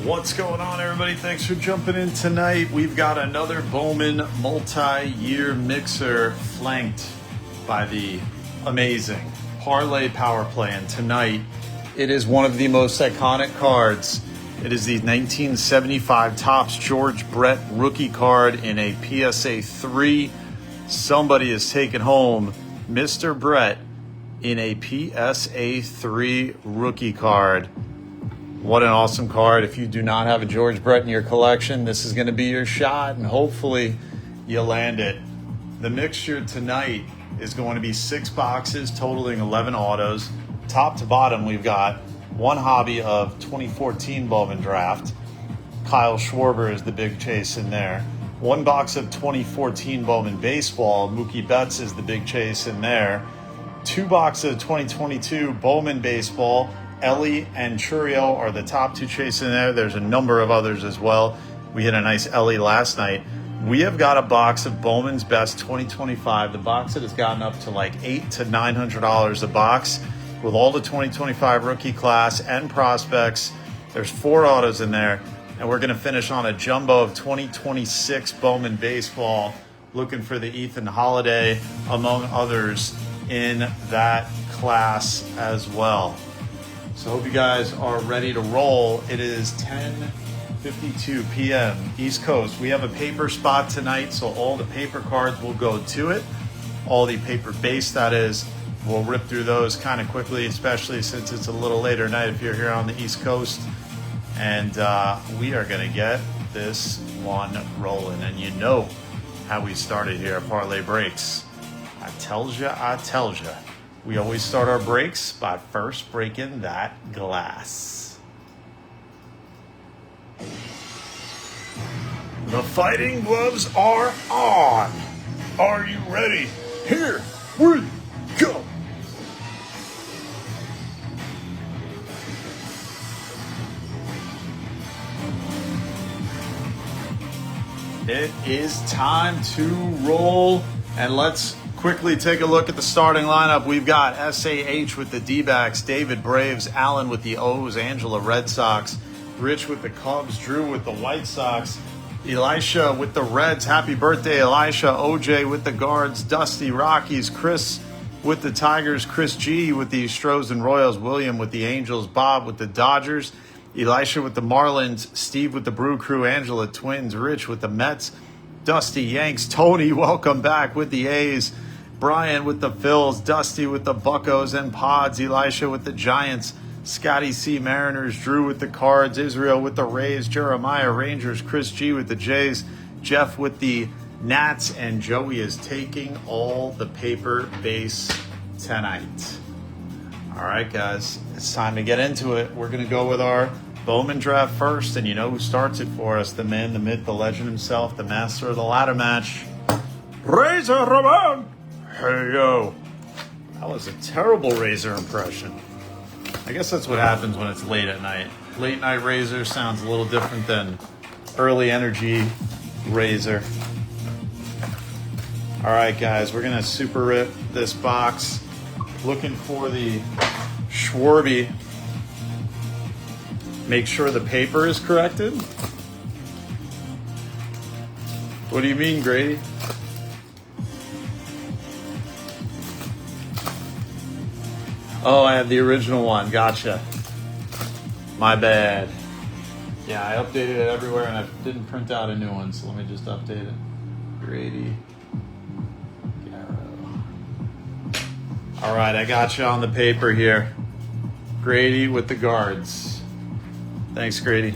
What's going on, everybody? Thanks for jumping in tonight. We've got another Bowman Multi-Year Mixer flanked by the amazing Parlay Power Play. And tonight, it is one of the most iconic cards. It is the 1975 Topps George Brett rookie card in a PSA 3. Somebody is taking home Mr. Brett in a PSA 3 rookie card. What an awesome card. If you do not have a George Brett in your collection, this is going to be your shot, and hopefully you land it. The mixture tonight is going to be 6 boxes totaling 11 autos. Top to bottom, we've got one hobby of 2014 Bowman Draft. Kyle Schwarber is the big chase in there. One box of 2014 Bowman Baseball. Mookie Betts is the big chase in there. 2 boxes of 2022 Bowman Baseball. Ellie and Churio are the top 2 chasing there. There's a number of others as well. We hit a nice Ellie last night. We have got a box of Bowman's Best 2025. The box that has gotten up to like $800 to $900 a box with all the 2025 rookie class and prospects. There's 4 autos in there. And we're going to finish on a jumbo of 2026 Bowman Baseball. Looking for the Ethan Holiday, among others, in that class as well. So hope you guys are ready to roll. It is 10:52 p.m. East Coast. We have a paper spot tonight, so all the paper cards will go to it. All the paper base, that is. We'll rip through those kind of quickly, especially since it's a little later night if you're here on the East Coast. And we are going to get this one rolling. And you know how we started here at Parlay Breaks. I tells ya. We always start our breaks by first breaking that glass. The fighting gloves are on. Are you ready? Here we go. It is time to roll, and let's quickly take a look at the starting lineup. We've got SAH with the D-backs, David Braves, Allen with the O's, Angela Red Sox, Rich with the Cubs, Drew with the White Sox, Elisha with the Reds. Happy birthday, Elisha. OJ with the Guards, Dusty Rockies, Chris with the Tigers, Chris G with the Astros and Royals, William with the Angels, Bob with the Dodgers, Elisha with the Marlins, Steve with the Brew Crew, Angela Twins, Rich with the Mets, Dusty Yanks, Tony, welcome back with the A's, Brian with the Phils, Dusty with the Buccos and Pods, Elisha with the Giants, Scotty C. Mariners, Drew with the Cards, Israel with the Rays, Jeremiah Rangers, Chris G. with the Jays, Jeff with the Nats, and Joey is taking all the paper base tonight. All right, guys, it's time to get into it. We're going to go with our Bowman Draft first, and you know who starts it for us, the man, the myth, the legend himself, the master of the ladder match, Razor Ramon. Hey, yo. That was a terrible Razor impression. I guess that's what happens when it's late at night. Late night Razor sounds a little different than early energy Razor. All right, guys, we're going to super rip this box. Looking for the Schwarby. Make sure the paper is corrected. What do you mean, Grady? Oh, I have the original one. Gotcha. My bad. Yeah, I updated it everywhere and I didn't print out a new one, so let me just update it. Grady. All right, I got you on the paper here. Grady with the Guards. Thanks, Grady.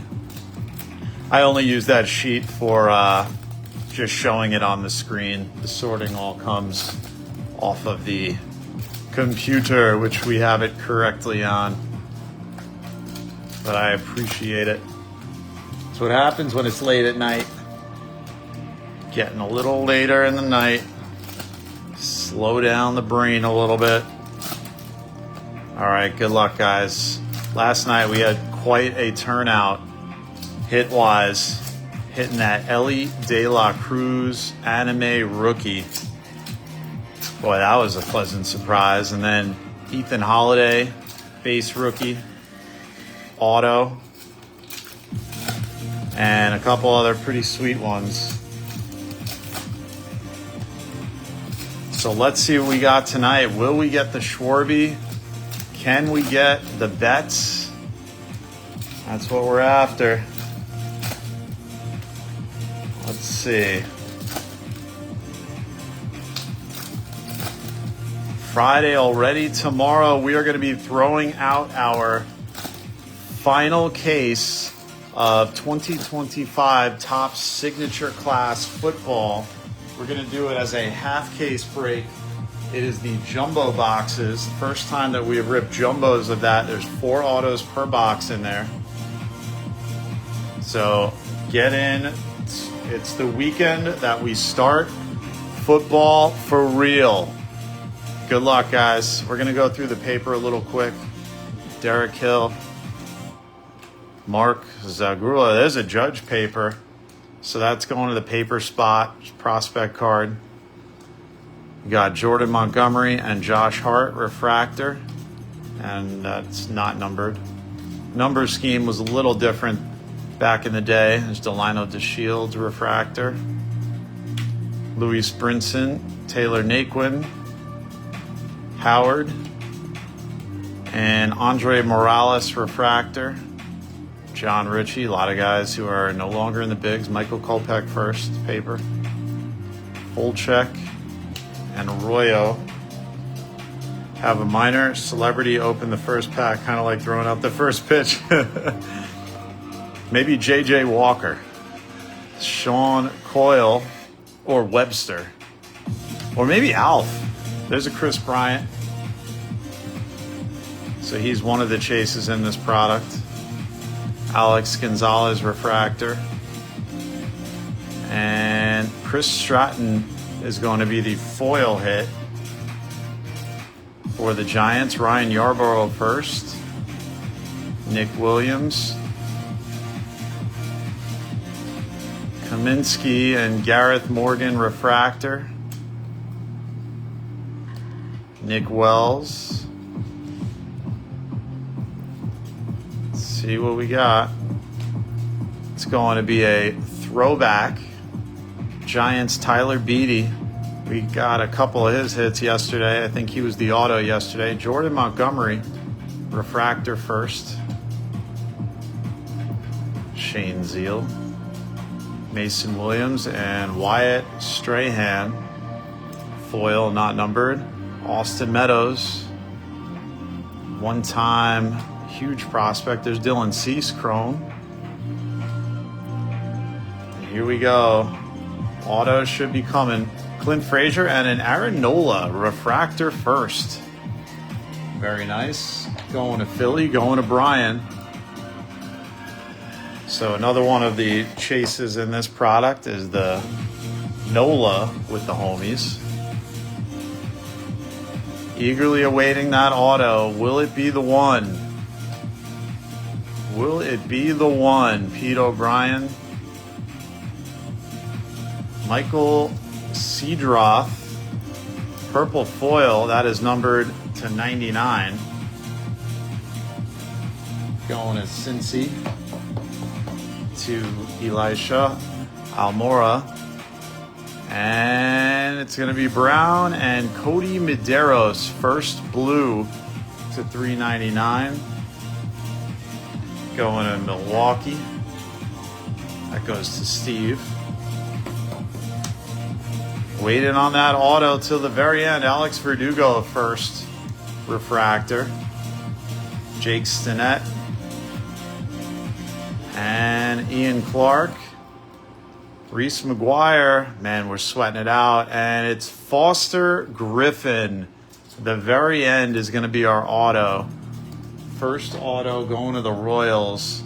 I only use that sheet for just showing it on the screen. The sorting all comes off of the computer, which we have it correctly on. But I appreciate it. That's what happens when it's late at night. Getting a little later in the night. Slow down the brain a little bit. All right, good luck, guys. Last night we had quite a turnout hit-wise, hitting that Ellie De La Cruz anime rookie. Boy, that was a pleasant surprise. And then Ethan Holiday, base rookie, auto. and a couple other pretty sweet ones. So let's see what we got tonight. Will we get the Schwarby? Can we get the Betts? That's what we're after. Let's see. Friday already. Tomorrow we are going to be throwing out our final case of 2025 Topps Signature Class Football. We're going to do it as a half case break. It is the jumbo boxes. First time that we have ripped jumbos of that. There's 4 autos per box in there. So get in. It's the weekend that we start football for real. Good luck, guys. We're going to go through the paper a little quick. Derek Hill. Mark Zagula. There's a Judge paper. So that's going to the paper spot. Prospect card. We got Jordan Montgomery and Josh Hart refractor. And that's not numbered. Number scheme was a little different back in the day. There's Delino DeShields refractor. Louis Brinson, Taylor Naquin, Howard, and Andre Morales refractor. John Ritchie, a lot of guys who are no longer in the bigs. Michael Kopech first, paper. Volchek and Arroyo. Have a minor celebrity open the first pack, kind of like throwing out the first pitch. Maybe J.J. Walker. Sean Coyle or Webster. Or maybe Alf. There's a Chris Bryant. So he's one of the chases in this product. Alex Gonzalez refractor. And Chris Stratton is going to be the foil hit for the Giants. Ryan Yarborough first. Nick Williams. Kaminsky and Gareth Morgan refractor. Nick Wells. Let's see what we got. It's going to be a throwback. Giants Tyler Beatty. We got a couple of his hits yesterday. I think he was the auto yesterday. Jordan Montgomery refractor first. Shane Zeal. Mason Williams and Wyatt Strahan. Foil not numbered. Austin Meadows. One-time huge prospect. There's Dylan Cease, Chrome. And here we go. Auto should be coming. Clint Frazier and an Aaron Nola refractor first. Very nice. Going to Philly, going to Brian. So another one of the chases in this product is the Nola with the homies. Eagerly awaiting that auto. Will it be the one? Will it be the one? Pete O'Brien. Michael Seedroth. Purple foil. That is numbered to 99. Going to Cincy. To Elisha Almora. And it's going to be Brown and Cody Medeiros. First blue to 399. Going to Milwaukee. That goes to Steve. Waiting on that auto till the very end. Alex Verdugo first refractor. Jake Stinnett. And Ian Clark. Reese McGuire. Man, we're sweating it out. And it's Foster Griffin. The very end is going to be our auto. First auto going to the Royals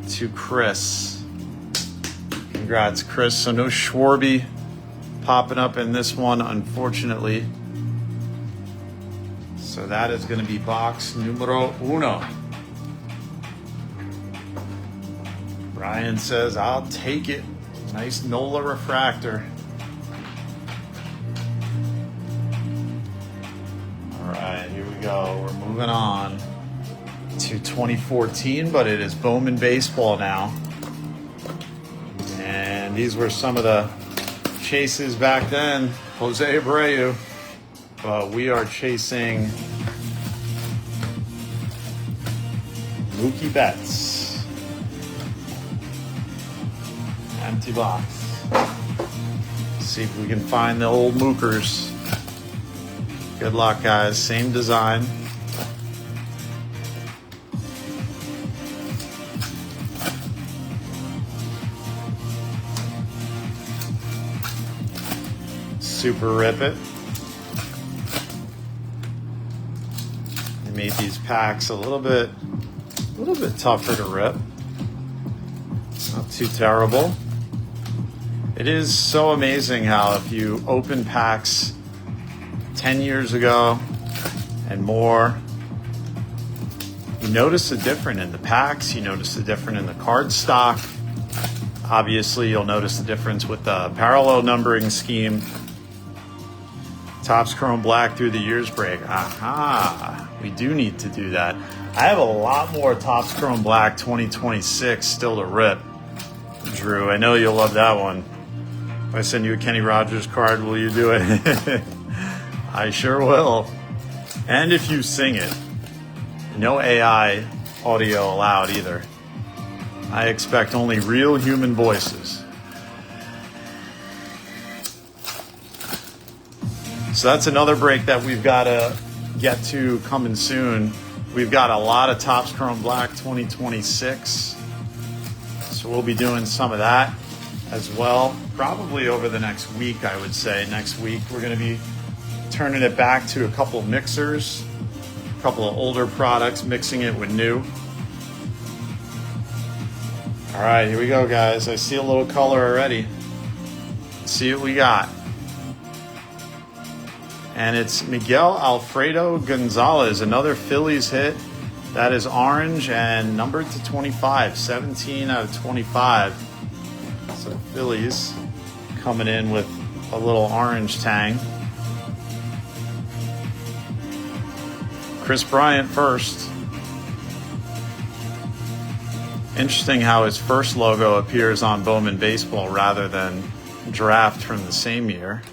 to Chris. Congrats, Chris. So no Schwarby popping up in this one, unfortunately. So that is going to be box numero uno. Ryan says, I'll take it. Nice Nola refractor. All right, here we go. We're moving on to 2014, but it is Bowman baseball now. And these were some of the chases back then. Jose Abreu. But we are chasing Mookie Betts. Empty box. See if we can find the old Mookers. Good luck, guys. Same design. Super rip it. They made these packs a little bit tougher to rip. Not too terrible. It is so amazing how if you open packs 10 years ago and more, you notice a difference in the packs, you notice a difference in the card stock. Obviously, you'll notice the difference with the parallel numbering scheme. Topps Chrome Black through the years break. Aha, we do need to do that. I have a lot more Topps Chrome Black 2026 still to rip. Drew, I know you'll love that one. If I send you a Kenny Rogers card, will you do it? I sure will. And if you sing it. No AI audio allowed either. I expect only real human voices. So that's another break that we've got to get to coming soon. We've got a lot of Topps Chrome Black 2026. So we'll be doing some of that as well. Probably over the next week, I would say. Next week, we're going to be turning it back to a couple of mixers, a couple of older products, mixing it with new. All right, here we go, guys. I see a little color already. Let's see what we got. And it's Miguel Alfredo Gonzalez, another Phillies hit. That is orange and numbered to 25, 17 out of 25. So Phillies coming in with a little orange tang. Chris Bryant first. Interesting how his first logo appears on Bowman Baseball rather than draft from the same year.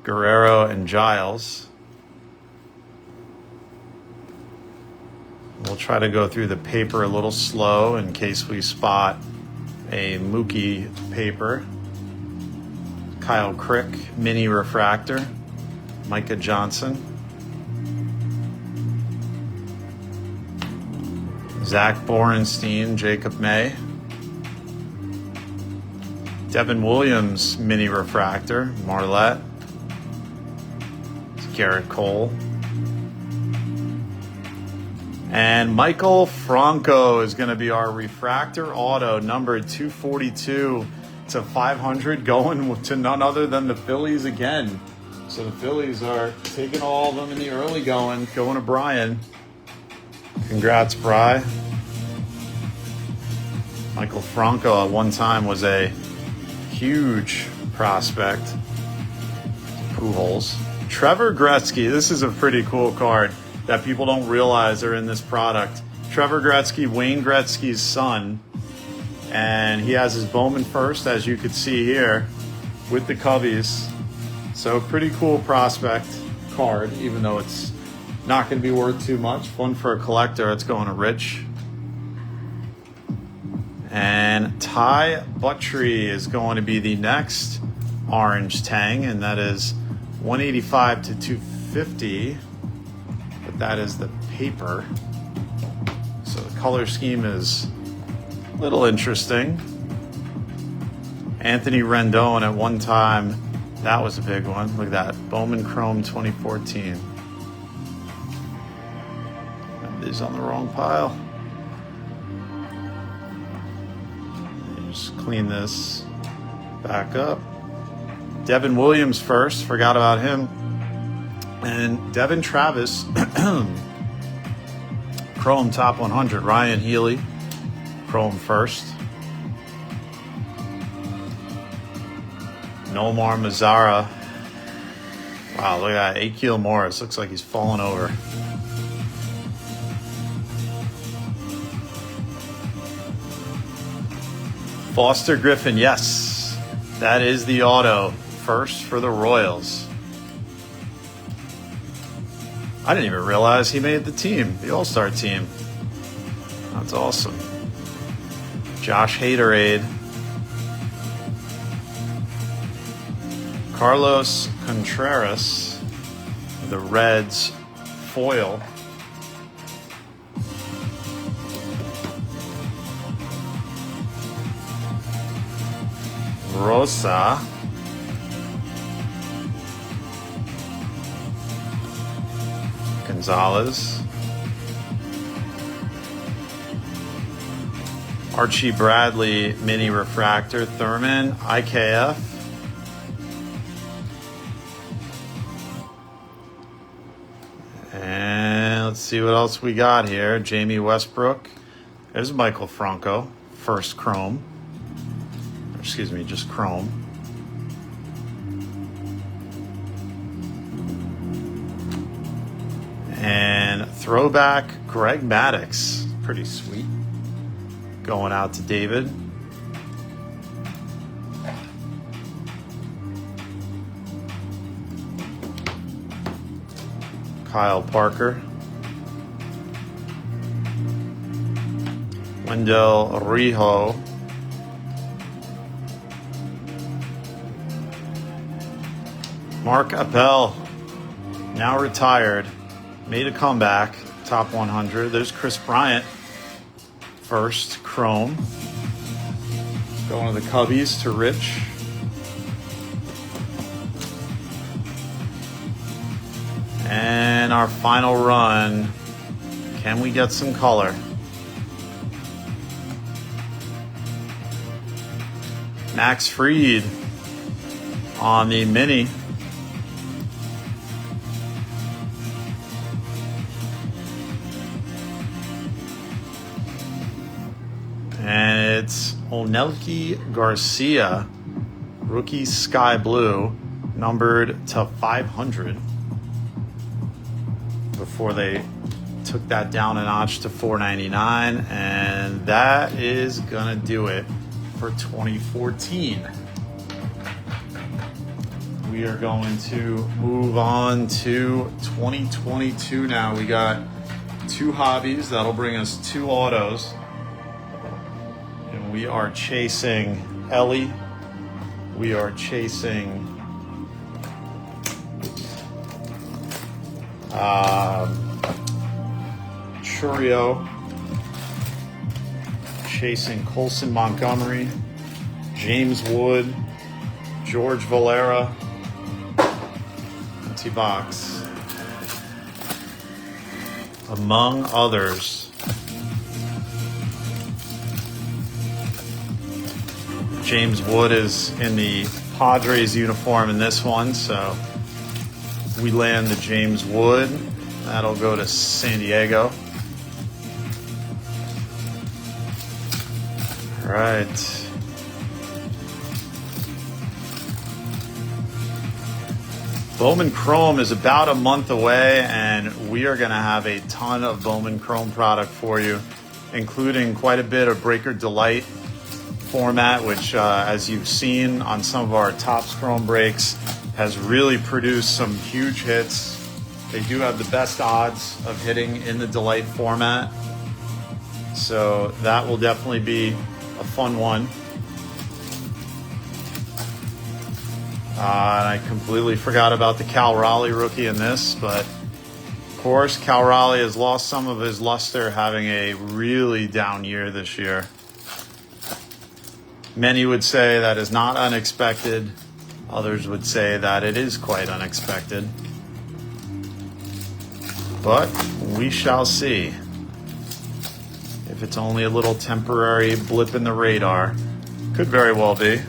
Guerrero and Giles. We'll try to go through the paper a little slow in case we spot a Mookie paper. Kyle Crick, mini refractor. Micah Johnson. Zach Borenstein, Jacob May. Devin Williams, mini refractor. Marlette. Garrett Cole. And Michael Franco is going to be our refractor auto, numbered 242 to 500, going to none other than the Phillies again. So the Phillies are taking all of them in the early going to Brian. Congrats, Bry. Michael Franco at one time was a huge prospect. Pujols. Trevor Gretzky, this is a pretty cool card that people don't realize are in this product. Trevor Gretzky, Wayne Gretzky's son, and he has his Bowman first, as you could see here, with the Cubbies. So pretty cool prospect card, even though it's not going to be worth too much. One for a collector. It's going to Rich. And Ty Buttrey is going to be the next orange tang, and that is 185 to 250, but that is the paper. So the color scheme is a little interesting. Anthony Rendon at one time, that was a big one. Look at that, Bowman Chrome 2014. Have these on the wrong pile. Just clean this back up. Devin Williams first, forgot about him. And Devin Travis, Chrome top 100. Ryan Healy, Chrome first. Nomar Mazara. Wow, look at that. Akil Morris. Looks like he's falling over. Foster Griffin, yes. That is the auto. First for the Royals. I didn't even realize he made the team, the All-Star team. That's awesome. Josh Haderade. Carlos Contreras, the Reds foil. Rosa. Gonzalez. Archie Bradley mini refractor. Thurman. IKF. And let's see what else we got here. Jamie Westbrook. There's Michael Franco. First Chrome. Excuse me, just Chrome. And throwback Greg Maddux. Pretty sweet. Going out to David. Kyle Parker. Wendell Rijo. Mark Appel, now retired, made a comeback, top 100. There's Chris Bryant, first Chrome. Going to the Cubbies to Rich. And our final run, can we get some color? Max Fried on the mini. And it's Onelki Garcia, rookie sky blue, numbered to 500. Before they took that down a notch to $4.99, and that is gonna do it for 2014. We are going to move on to 2022 now. We got 2 hobbies. That'll bring us 2 autos. And we are chasing Ellie. We are chasing Churio. Chasing Colson Montgomery. James Wood. George Valera. Empty box. Among others. James Wood is in the Padres uniform in this one, so we land the James Wood. That'll go to San Diego. All right. Bowman Chrome is about a month away, and we are going to have a ton of Bowman Chrome product for you, including quite a bit of Breaker Delight format, which, as you've seen on some of our Topps Chrome breaks, has really produced some huge hits. They do have the best odds of hitting in the Delight format, so that will definitely be a fun one. And I completely forgot about the Cal Raleigh rookie in this, but of course Cal Raleigh has lost some of his luster, having a really down year this year. Many would say that is not unexpected. Others would say that it is quite unexpected. But we shall see. If it's only a little temporary blip in the radar, could very well be.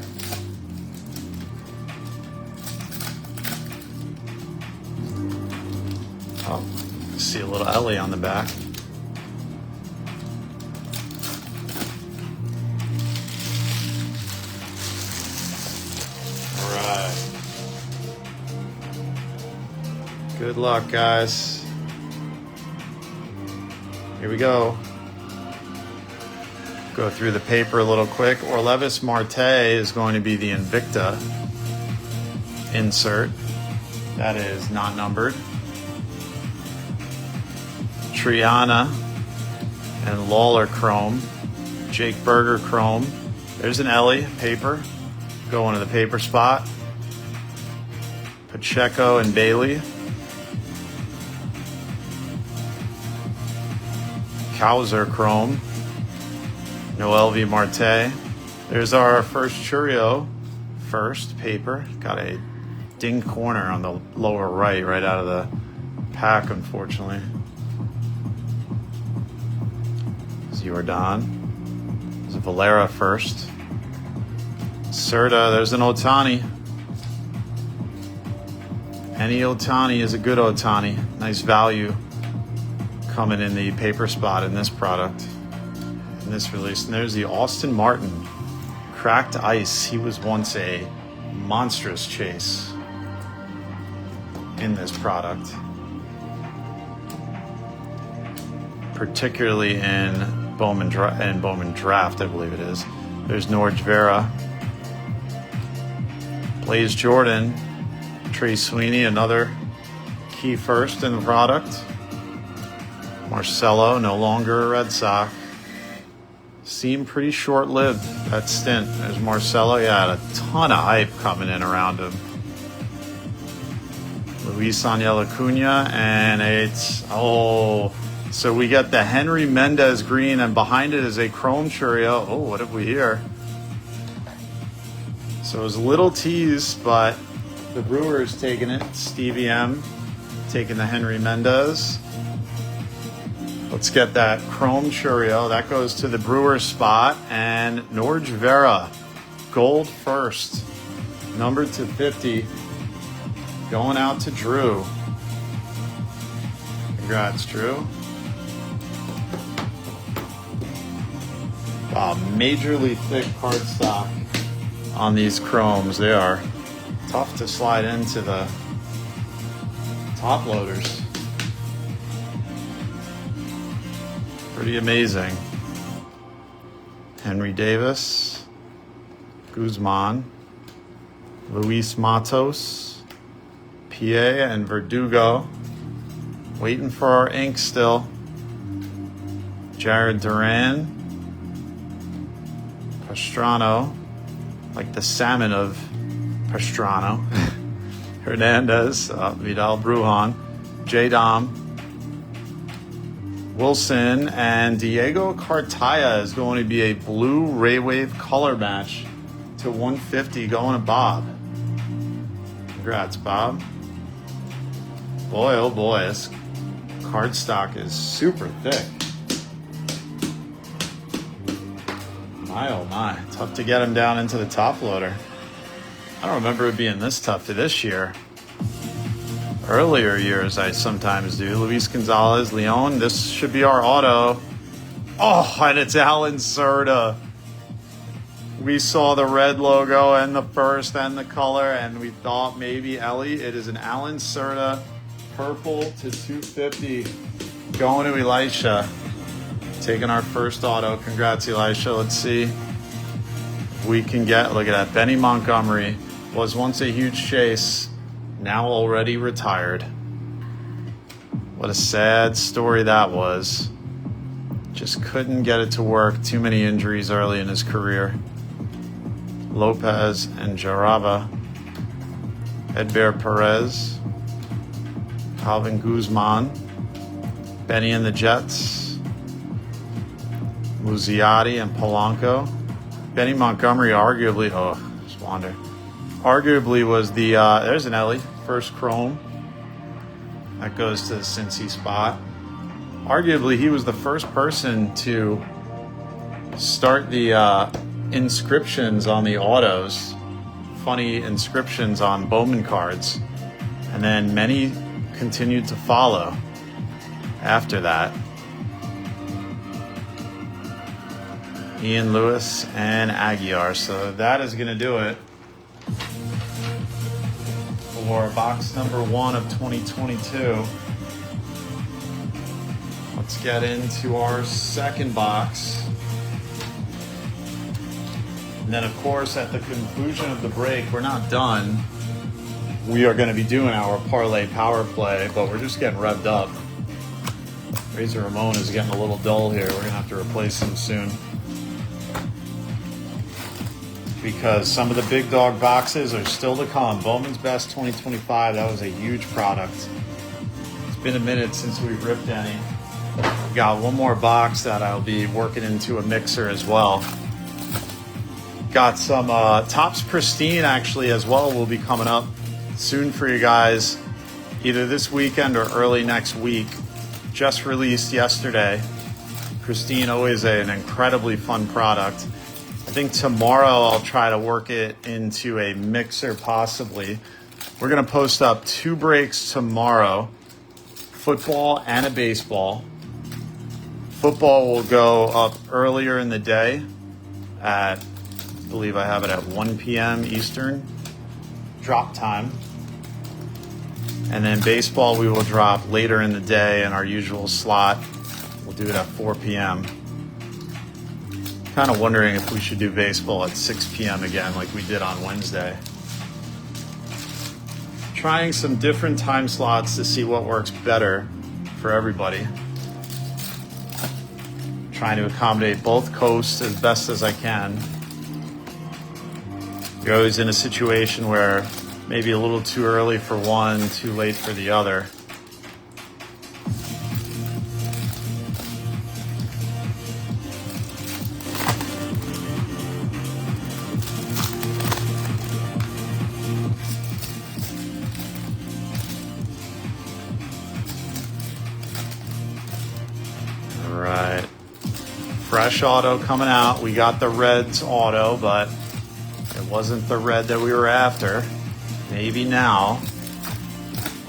Oh, see a little Ellie on the back. All right. Good luck, guys. Here we go. Go through the paper a little quick. Orlevis Marte is going to be the Invicta insert. That is not numbered. Triana and Lawler Chrome. Jake Berger Chrome. There's an Ellie paper. Going to the paper spot. Pacheco and Bailey. Cowser Chrome. Noel V. Marte. There's our first Churio. First paper. Got a ding corner on the lower right out of the pack, unfortunately. Jordan. There's a Valera first. Serta, there's an Ohtani. Any Ohtani is a good Ohtani. Nice value coming in the paper spot in this product, in this release. And there's the Austin Martin. Cracked ice. He was once a monstrous chase in this product. Particularly in Bowman Draft, I believe it is. There's Norge Vera. Blaze Jordan. Trey Sweeney, another key first in the product. Marcelo, no longer a Red Sox. Seemed pretty short-lived, that stint. There's Marcelo. Yeah, had a ton of hype coming in around him. Luis Angel Acuna, and it's, so we got the Henry Mendez green, and behind it is a Chrome Churio. Oh, what have we here? So it was a little tease, but the Brewers taking it. Stevie M taking the Henry Mendez. Let's get that Chrome Churio. That goes to the Brewers spot. And Norge Vera, gold first, numbered to 50, going out to Drew. Congrats, Drew. Wow, majorly thick cardstock on these Chromes. They are tough to slide into the top loaders. Pretty amazing. Henry Davis, Guzman, Luis Matos, PA, and Verdugo. Waiting for our ink still. Jared Duran, Pastrano, like the salmon of Pastrano. Hernandez, Vidal Brujan, J-Dom, Wilson, and Diego Cartaya is going to be a blue Ray Wave color match to 150 going to Bob. Congrats, Bob. Boy, oh boy, this cardstock is super thick. My oh my, tough to get them down into the top loader. I don't remember it being this tough to this year. Earlier years I sometimes do. Luis Gonzalez, Leon, this should be our auto. Oh, and it's Alan Serta. We saw the red logo and the first and the color, and we thought maybe Ellie. It is an Alan Serta purple to 250 going to Elisha. Taking our first auto. Congrats, Elisha. Let's see if we can get, look at that. Benny Montgomery was once a huge chase, now already retired. What a sad story that was. Just couldn't get it to work. Too many injuries early in his career. Lopez and Jaraba. Edber Perez. Calvin Guzman. Benny and the Jets. Muziati and Polanco. Benny Montgomery arguably, arguably was the, there's an Ellie, first Chrome. That goes to the Cincy spot. Arguably, he was the first person to start the inscriptions on the autos, funny inscriptions on Bowman cards. And then many continued to follow after that. Ian Lewis and Aguiar. So that is going to do it for box number 1 of 2022. Let's get into our second box. And then, of course, at the conclusion of the break, we're not done. We are going to be doing our parlay power play, but we're just getting revved up. Razor Ramon is getting a little dull here. We're going to have to replace him soon, because some of the big dog boxes are still to come. Bowman's Best 2025, that was a huge product. It's been a minute since we've ripped any. We got one more box that I'll be working into a mixer as well. Got some Topps Pristine actually as well will be coming up soon for you guys, either this weekend or early next week. Just released yesterday. Pristine, always an incredibly fun product. I think tomorrow I'll try to work it into a mixer possibly. We're going to post up 2 breaks tomorrow, football and a baseball. Football will go up earlier in the day at, I believe I have it at 1 p.m. Eastern drop time. And then baseball we will drop later in the day in our usual slot. We'll do it at 4 p.m. Kind of wondering if we should do baseball at 6 p.m. again like we did on Wednesday. Trying some different time slots to see what works better for everybody. Trying to accommodate both coasts as best as I can. You're always in a situation where maybe a little too early for one, too late for the other. All right. Fresh auto coming out. We got the Reds auto, but it wasn't the red that we were after. Maybe now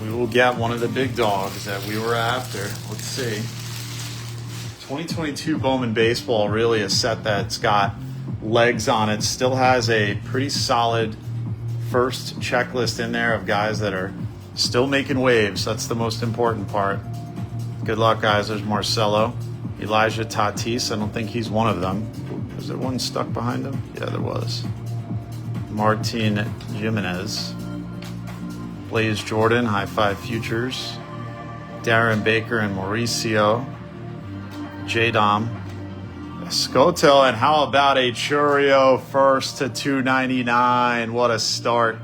we will get one of the big dogs that we were after. Let's see. 2022 Bowman Baseball, really a set that's got legs on it. Still has a pretty solid first checklist in there of guys that are still making waves. That's the most important part. Good luck, guys. There's Marcelo. Elijah Tatis, I don't think he's one of them. Was there one stuck behind him? Yeah, there was. Martin Jimenez. Blaze Jordan, High Five Futures. Darren Baker and Mauricio. J-Dom. Escoto, and how about a Churio first to 299? What a start.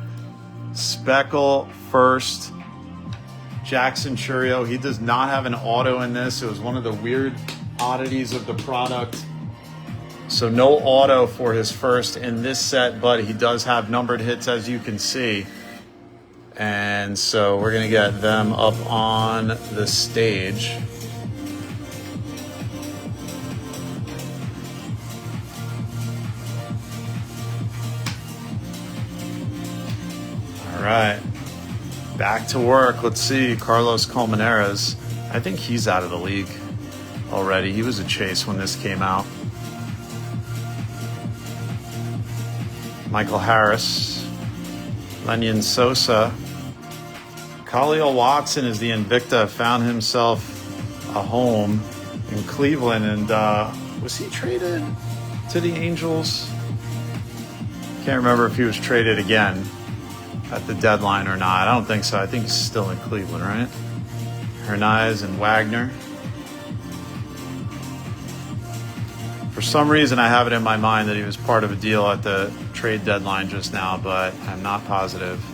Speckle first. Jackson Churio, he does not have an auto in this. It was one of the weird oddities of the product. So no auto for his first in this set, but he does have numbered hits, as you can see. And so we're going to get them up on the stage. All right. Back to work. Let's see. Carlos Colmenares. I think he's out of the league already. He was a chase when this came out. Michael Harris. Lenyon Sosa. Khalil Watson is the Invicta. Found himself a home in Cleveland. And was he traded to the Angels? Can't remember if he was traded again at the deadline or not. I don't think so. I think he's still in Cleveland, right? Hernandez and Wagner. For some reason, I have it in my mind that he was part of a deal at the trade deadline just now, but I'm not positive.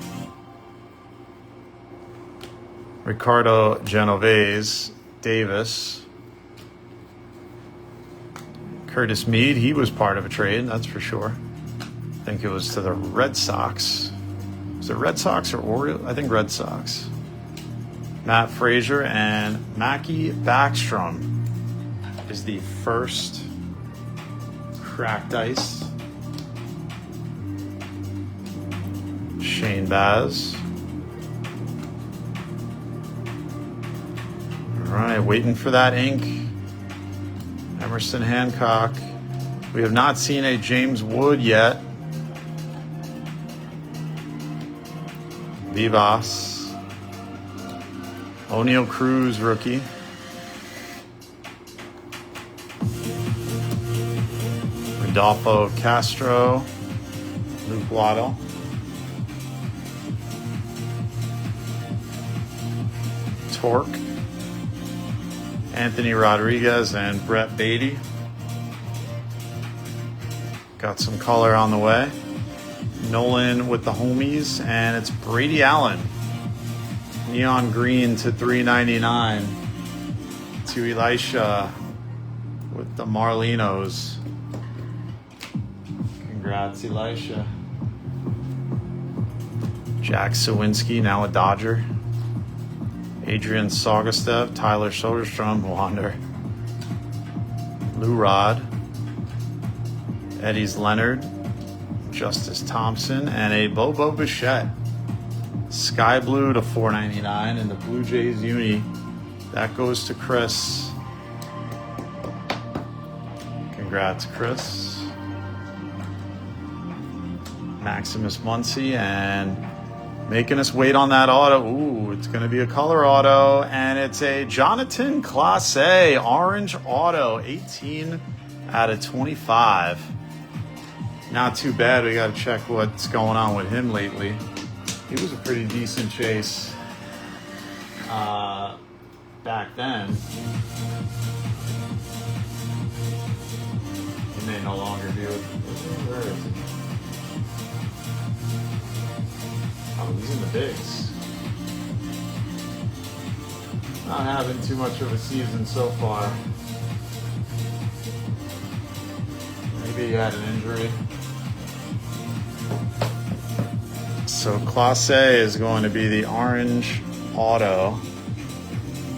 Ricardo Genovese, Davis. Curtis Mead, he was part of a trade, that's for sure. I think it was to the Red Sox. Was it Red Sox or Orioles? I think Red Sox. Matt Frazier and Mackie Backstrom is the first cracked ice. Shane Baz. All right, waiting for that ink. Emerson Hancock. We have not seen a James Wood yet. Vivas. O'Neal Cruz, rookie. Rodolfo Castro. Luke Waddle. Torque. Anthony Rodriguez and Brett Beatty. Got some color on the way. Nolan with the homies, and it's Brady Allen. Neon green to $3.99 to Elisha with the Marlinos. Congrats, Elisha. Jack Sawinski, now a Dodger. Adrian Saugastev, Tyler Soderstrom, Wander. Lou Rod. Eddie's Leonard. Justice Thompson, and a Bobo Bichette. Sky blue to $4.99, and the Blue Jays uni. That goes to Chris. Congrats, Chris. Maximus Muncy, and making us wait on that auto. Ooh, it's going to be a color auto, and it's a Jonathan Clase orange auto, 18 out of 25. Not too bad. We got to check what's going on with him lately. He was a pretty decent chase back then. He may no longer be with. Where is he? Oh, he's in the bigs. Not having too much of a season so far. Maybe he had an injury. So Class A is going to be the orange auto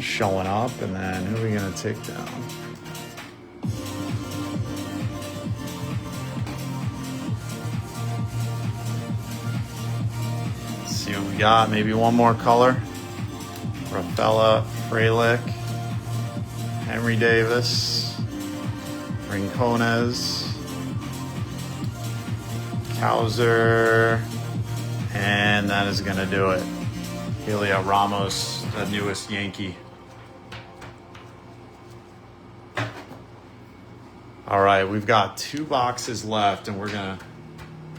showing up, and then who are we going to take down? Let's see what we got. Maybe one more color. Rafaela Frelick, Henry Davis, Rincones, Cowser. And that is going to do it. Heliot Ramos, the newest Yankee. All right, we've got 2 boxes left, and we're going to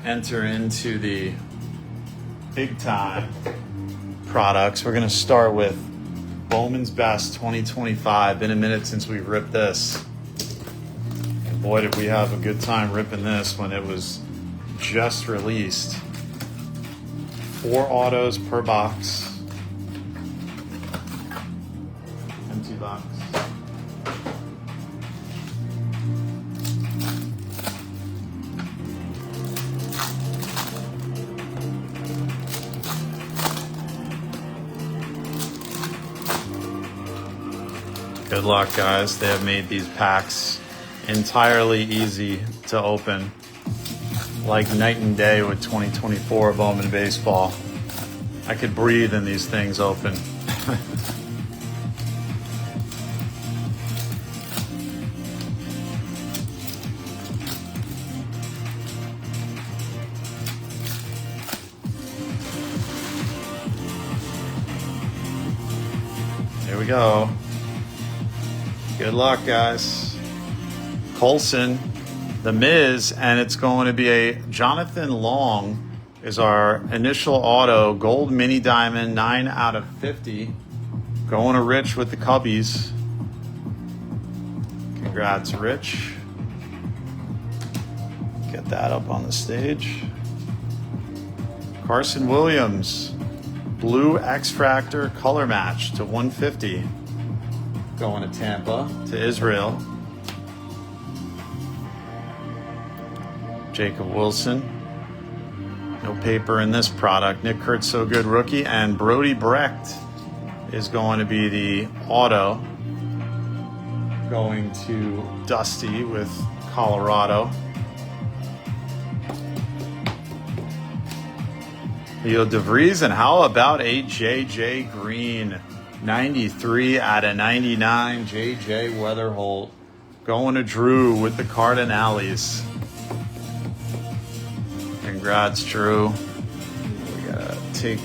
enter into the big time products. We're going to start with Bowman's Best 2025. Been a minute since we ripped this. And boy, did we have a good time ripping this when it was just released. 4 autos per box. Empty box. Good luck, guys. They have made these packs entirely easy to open. Like night and day with 2024 Bowman baseball. I could breathe in these things open. Here we go. Good luck, guys. Colson. The Miz, and it's going to be a Jonathan Long is our initial auto, gold mini diamond, 9 out of 50. Going to Rich with the Cubbies. Congrats, Rich. Get that up on the stage. Carson Williams, blue X-Fractor color match to 150. Going to Tampa, to Israel. Jacob Wilson. No paper in this product. Nick Kurtz, so good rookie. And Brody Brecht is going to be the auto. Going to Dusty with Colorado. Leo DeVries. And how about a JJ Green? 93 out of 99. JJ Weatherholt. Going to Drew with the Cardinals. Congrats, Drew. We gotta take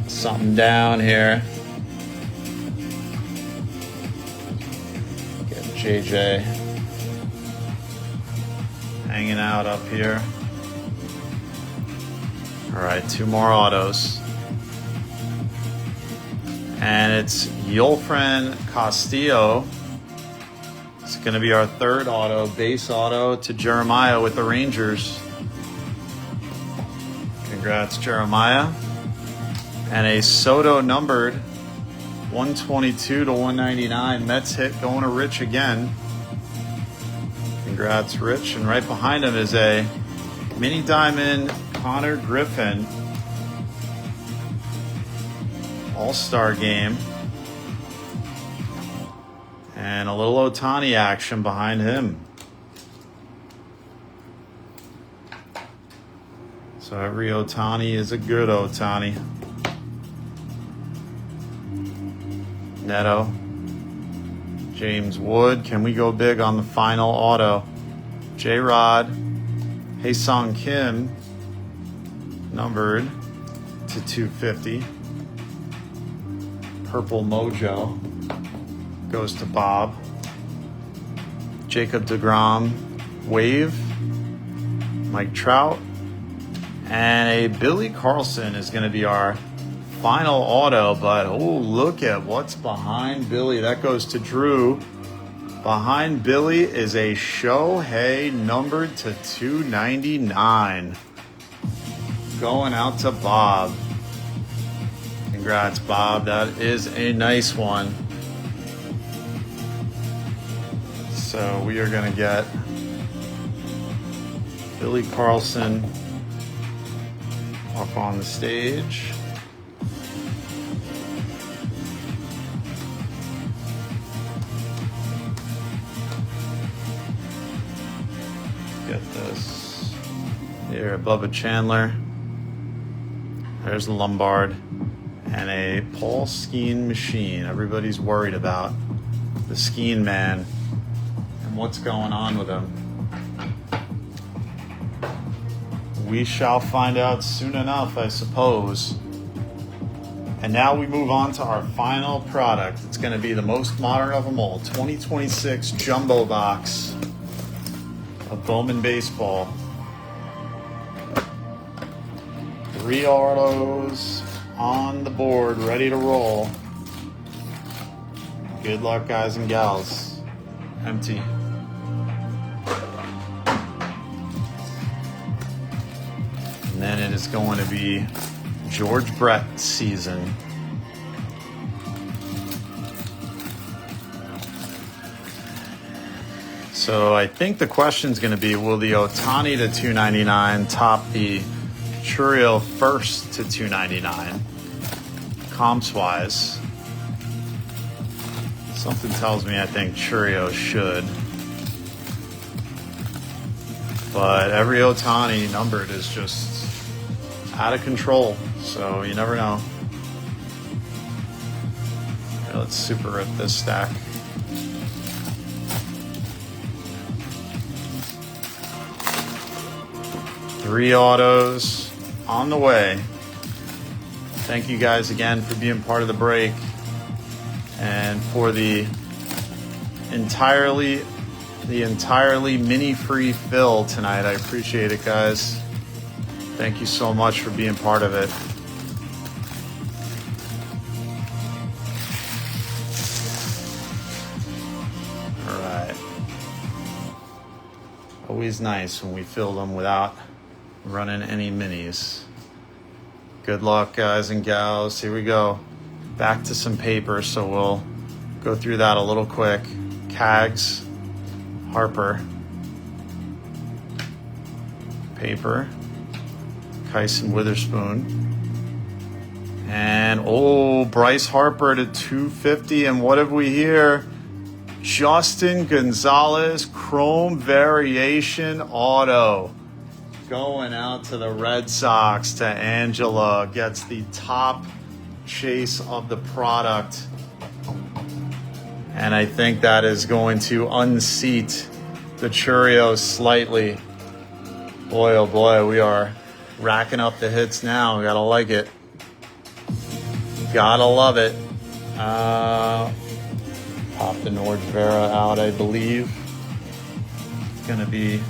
something down here. Get JJ hanging out up here. All right, 2 more autos. And it's Yolfran Castillo. It's going to be our 3rd auto, base auto to Jeremiah with the Rangers. Congrats, Jeremiah. And a Soto numbered 122 to 199. Mets hit going to Rich again. Congrats, Rich. And right behind him is a mini diamond Connor Griffin All-Star game. And a little Ohtani action behind him. So every Ohtani is a good Ohtani. Neto. James Wood. Can we go big on the final auto? J-Rod. Hae-Sung Kim. Numbered to 250. Purple Mojo goes to Bob. Jacob deGrom, Wave, Mike Trout, and a Billy Carlson is going to be our final auto. But oh, look at what's behind Billy. That goes to Drew. Behind Billy is a Shohei numbered to 299. Going out to Bob. Congrats, Bob. That is a nice one. So we are going to get Billy Carlson up on the stage. Get this here, Bubba Chandler. There's the Lombard. And a Paul Skeen machine. Everybody's worried about the Skeen man and what's going on with him. We shall find out soon enough, I suppose. And now we move on to our final product. It's going to be the most modern of them all. 2026 Jumbo Box of Bowman Baseball. 3 autos on the board, ready to roll. Good luck, guys and gals. Empty. And then it is going to be George Brett season. So I think the question is going to be, will the Ohtani to 299 top the Churriel first to 299? Comps wise, something tells me I think Churriel should, but every Ohtani numbered is just out of control, so you never know. Okay, let's super rip this stack. Three autos on the way. Thank you guys again for being part of the break and for the entirely mini free fill tonight. I appreciate it, guys. Thank you so much for being part of it. All right. Always nice when we fill them without running any minis. Good luck, guys and gals. Here we go. Back to some paper, so we'll go through that a little quick. Cags, Harper, paper, Kyson Witherspoon, and Bryce Harper to 250. And what have we here? Justin Gonzalez, Chrome Variation Auto. Going out to the Red Sox, to Angela. Gets the top chase of the product. And I think that is going to unseat the Churriel slightly. Boy, oh boy, we are racking up the hits now. We gotta like it. Gotta love it. Pop the Nord Vera out, I believe. It's gonna be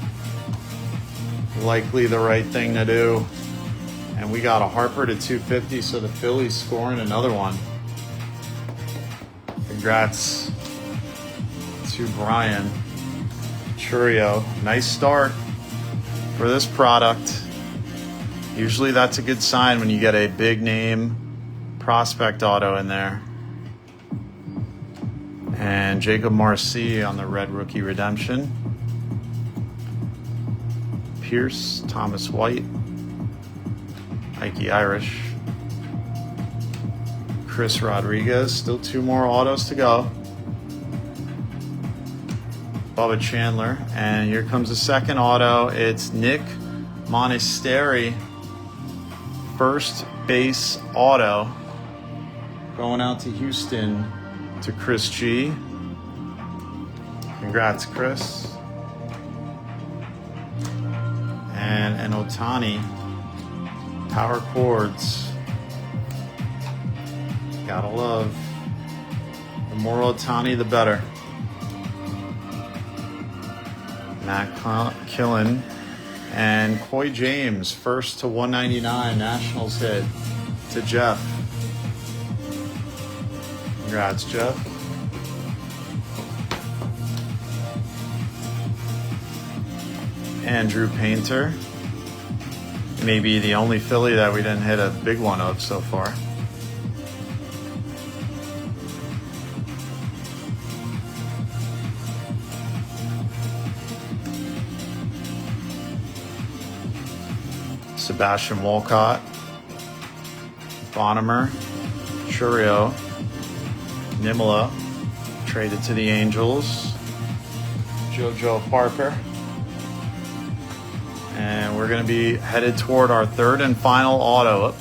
likely the right thing to do. And we got a Harper to 250, so the Phillies scoring another one. Congrats to Brian Churio. Nice start for this product. Usually that's a good sign when you get a big name prospect auto in there. And Jacob Marcy on the red rookie redemption. Pierce, Thomas White, Ike Irish, Chris Rodriguez, still 2 more autos to go. Bubba Chandler, and here comes the second auto. It's Nick Monasteri, first base auto, going out to Houston to Chris G. Congrats, Chris. And an Ohtani, power chords. Gotta love. The more Ohtani, the better. Matt Killen and Coy James, first to 199, Nationals hit to Jeff. Congrats, Jeff. Andrew Painter. Maybe the only Philly that we didn't hit a big one of so far. Sebastian Walcott, Bonham, Churio, Nimala, traded to the Angels, JoJo Parker. And we're going to be headed toward our third and final auto. Up,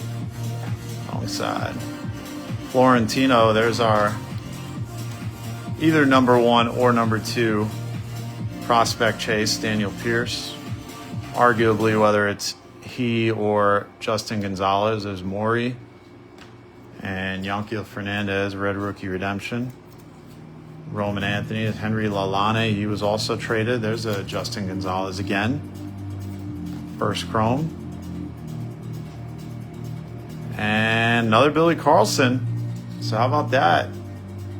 wrong side. Florentino, there's our either number 1 or number 2 prospect chase, Daniel Pierce. Arguably, whether it's he or Justin Gonzalez as Maury. And Yanquiel Fernandez, red rookie redemption. Roman Anthony is Henry Lalane. He was also traded. There's a Justin Gonzalez again. First Chrome. And another Billy Carlson. So how about that?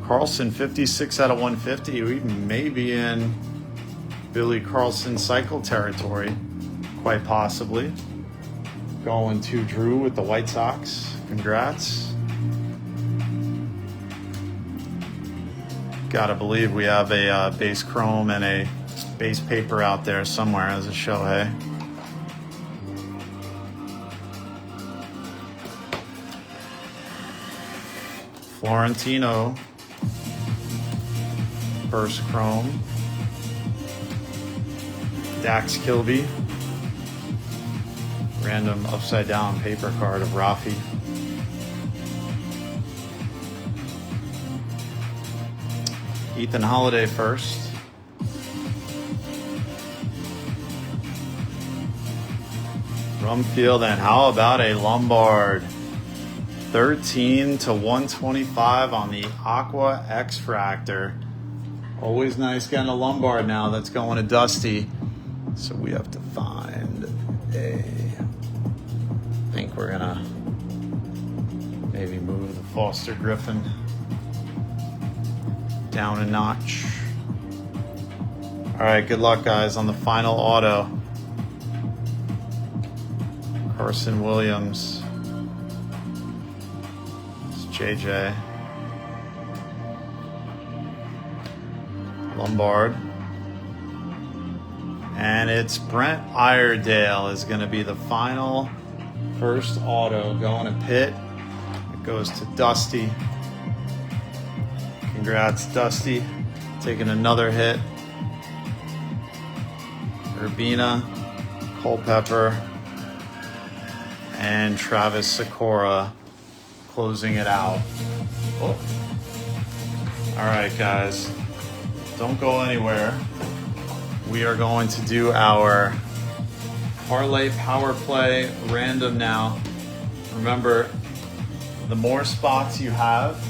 Carlson, 56 out of 150. We may be in Billy Carlson cycle territory, quite possibly. Going to Drew with the White Sox. Congrats. Gotta believe we have a base chrome and a base paper out there somewhere as a Shohei. Florentino, first chrome. Dax Kilby, random upside down paper card of Rafi. Ethan Holiday first. Rumfield, and how about a Lombard? 13 to 125 on the Aqua X-Fractor. Always nice getting a Lombard now. That's going to Dusty. So we have to find I think we're gonna maybe move the Foster Griffin down a notch. All right, good luck, guys, on the final auto. Carson Williams. JJ. Lombard. And it's Brent Iredale is going to be the final first auto going to Pitt. It goes to Dusty. Congrats, Dusty. Taking another hit. Urbina, Culpepper, and Travis Sikora closing it out. Oh. All right, guys, don't go anywhere. We are going to do our parlay power play random now. Remember, the more spots you have,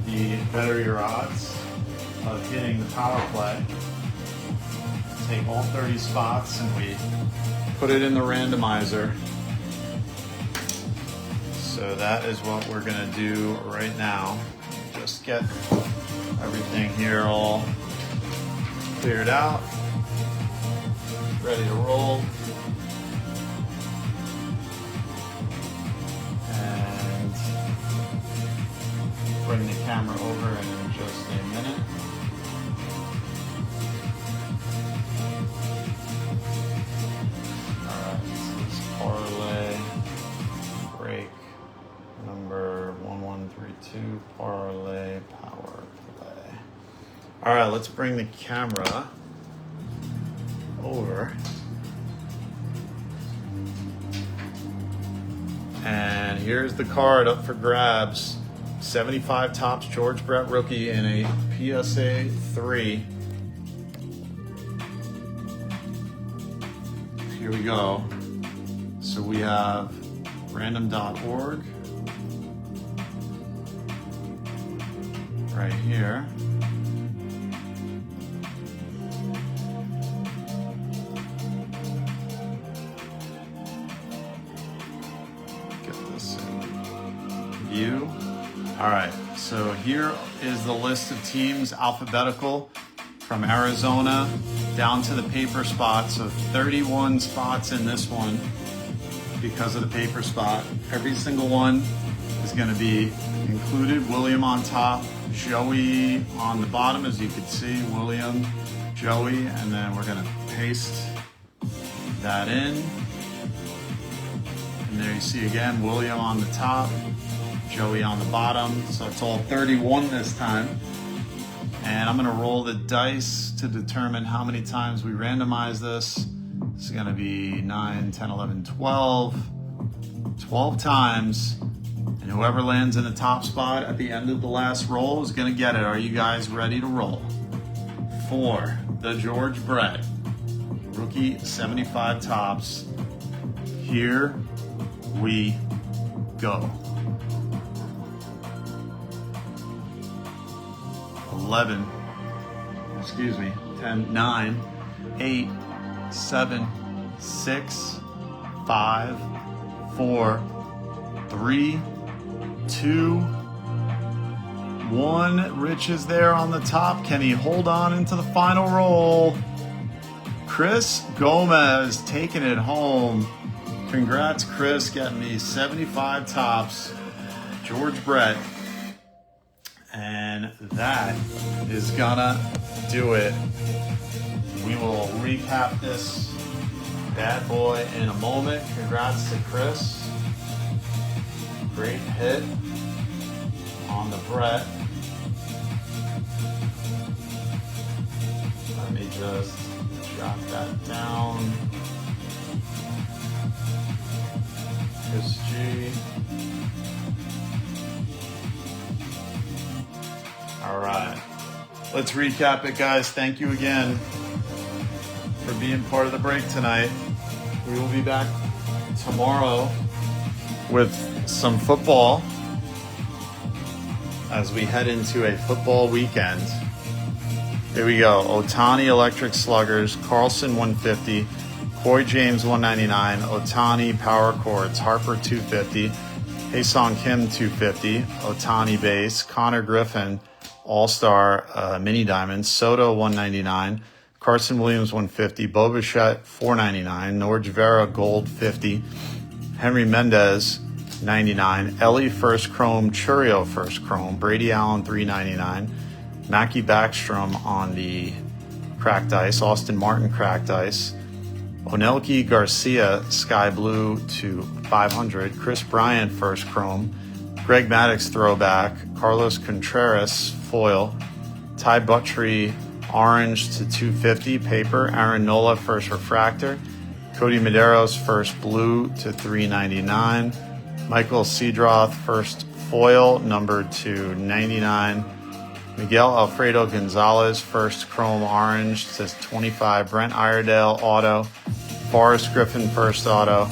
the better your odds of hitting the power play. Take all 30 spots and we put it in the randomizer. So that is what we're gonna do right now. Just get everything here all cleared out, ready to roll. And bring the camera over in just a minute. Alright, this is parlay break number 1132, parlay power play. Alright, let's bring the camera over. And here's the card up for grabs. 75 tops, George Brett rookie in a PSA 3. Here we go. So we have random.org right here. Get this in view. All right, so here is the list of teams, alphabetical, from Arizona down to the paper spot. So 31 spots in this one because of the paper spot. Every single one is going to be included. William on top, Joey on the bottom, as you can see, William, Joey, and then we're going to paste that in. And there you see again, William on the top, Joey on the bottom. So it's all 31 this time. And I'm gonna roll the dice to determine how many times we randomize this. This is gonna be 9, 10, 11, 12. 12 times. And whoever lands in the top spot at the end of the last roll is gonna get it. Are you guys ready to roll? For the George Brett rookie 75 tops, here we go. 11, excuse me, 10, 9, 8, 7, 6, 5, 4, 3, 2, 1. Rich is there on the top. Can he hold on into the final roll? Chris Gomez taking it home. Congrats, Chris, getting me 75 tops. George Brett. And that is gonna do it. We will recap this bad boy in a moment. Congrats to Chris. Great hit on the Brett. Let me just drop that down. Chris G. All right, let's recap it, guys. Thank you again for being part of the break tonight. We will be back tomorrow with some football as we head into a football weekend. Here we go. Ohtani Electric Sluggers, Carlson 150, Coy James 199, Ohtani Power Chords, Harper 250, Haesung Kim 250, Ohtani Base, Connor Griffin All-Star Mini Diamonds, Soto 199, Carson Williams 150, Bo Bichette 499, Norge Vera Gold 50, Henry Mendez 99, Ellie First Chrome, Churio First Chrome, Brady Allen 399, Mackie Backstrom on the cracked ice, Austin Martin cracked ice, Onelki Garcia Sky Blue to 500, Chris Bryant First Chrome, Greg Maddux throwback, Carlos Contreras foil, Ty Buttry orange to 250 paper, Aaron Nola First Refractor, Cody Medeiros First Blue to 399, Michael Cedroth First Foil numbered to 99, Miguel Alfredo Gonzalez First Chrome Orange to 25, Brent Iredale Auto, Forrest Griffin First Auto,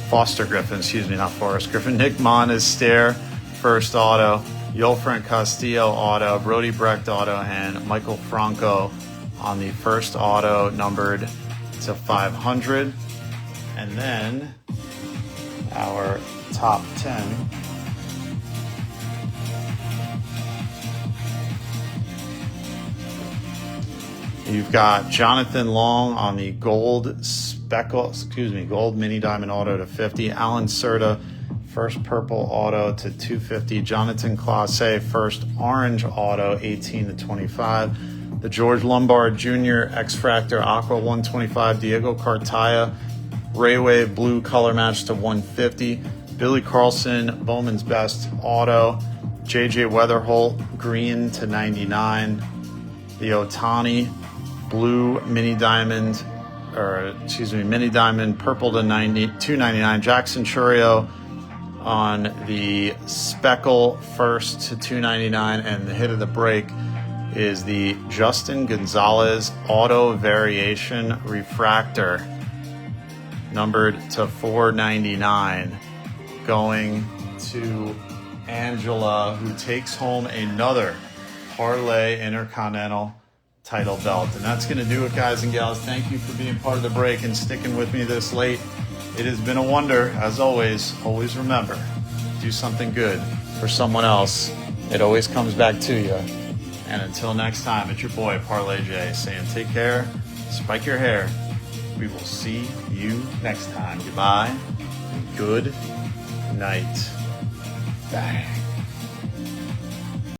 Foster Griffin, excuse me, not Forrest Griffin, Nick Mona's Stare First Auto, Yolfran Castillo Auto, Brody Brecht Auto, and Michael Franco on the first auto numbered to 500. And then our top 10. You've got Jonathan Long on the gold mini diamond auto to 50. Alan Serta, first purple auto to 250. Jonathan Clase, first orange auto, 18 to 25. The George Lombard Jr. X-Fractor Aqua 125. Diego Cartaya, Raywave blue color match to 150. Billy Carlson, Bowman's Best auto. JJ Weatherholt, green to 99. The Otani, blue mini diamond, mini diamond, purple to 299. Jackson Churio on the speckle, first to 299, and the hit of the break is the Justin Gonzalez auto variation refractor, numbered to 499, going to Angela, who takes home another parlay intercontinental title belt. And that's going to do it, guys and gals. Thank you for being part of the break and sticking with me this late. It has been a wonder, as always. Always remember, do something good for someone else. It always comes back to you. And until next time, it's your boy Parlay J saying take care, spike your hair. We will see you next time. Goodbye and good night. Bang.